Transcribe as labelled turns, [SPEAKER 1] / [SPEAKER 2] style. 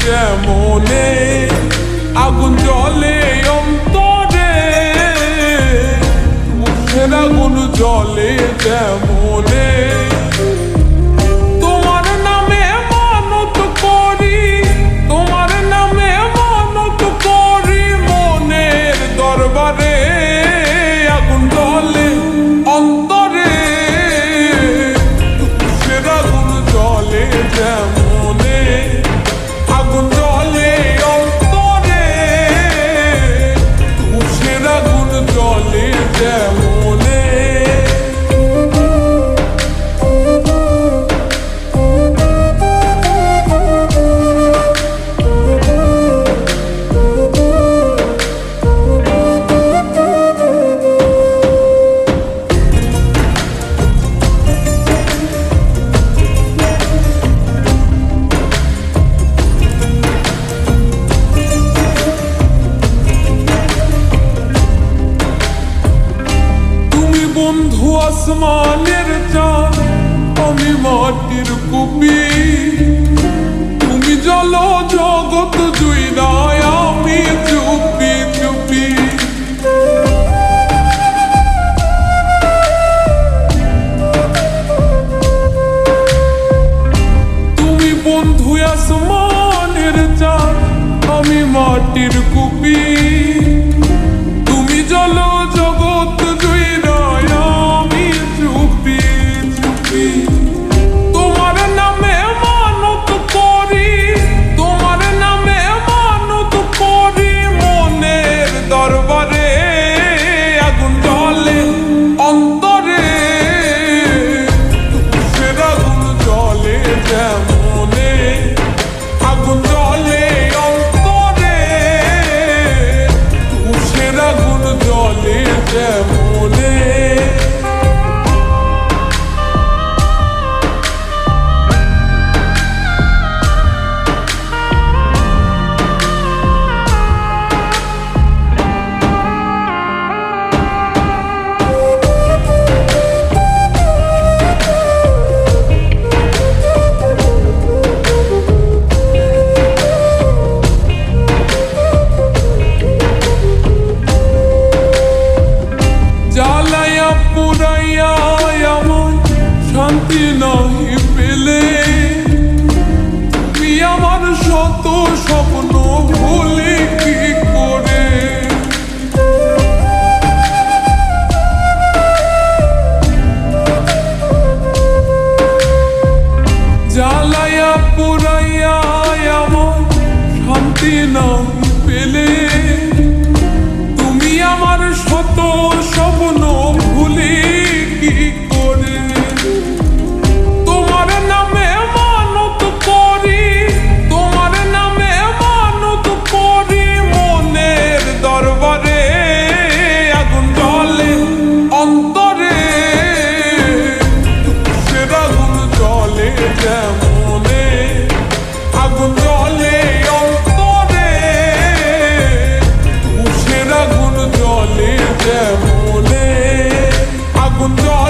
[SPEAKER 1] যেমনে আগুন জ্বলে অন্তরে, মুখের আগুন জ্বলে যেমনে। তোমার নামে মানত করি, তোমার নামে মানত করি, মনের দরবারে আগুন জ্বলে অন্তরে, মুখের আগুন জ্বলে যেমনে আগুন জ্বলে অন্তরে, মুখের আগুন জ্বলে যেমনে। বন্ধু আসমানের চাঁদ, আমি মাটির কুপি, তুমি জল জগৎ জুইরায়, আমি চুপি চুপি। তুমি বন্ধু আসমানের চাঁদ, আমি মাটির কুপি, তুমি জল জগৎ জুইরায়, আমি চুপি চুপি। তোমার নামে মানত করি, তোমার নামে মানত করি, মনের দরবারে আগুন জ্বলে অন্তরে, মুখের আগুন জ্বলে যেমনে আগুন জ্বলে অন্তরে, মুখের আগুন জ্বলে যেমনে। জ্বালায়া পুরাইয়া আমায় শান্তি নাহি পেলে, তুমি আমার শত স্বপ্ন ভুলি কি করে। জ্বালায়া পুরাইয়া আমায় শান্তি নাহি পেলে, তুমি আমার শত স্বপ্ন ভুলি কি করে। তোমার নামে মানত করি, তোমার নামে মানত করি, মনের দরবারে আগুন জ্বলে অন্তরে, মুখের আগুন জ্বলে যেমনে আগুন জ্বলে অন্তরে, মুখের আগুন জ্বলে যেমনে আগুন জ্বলে।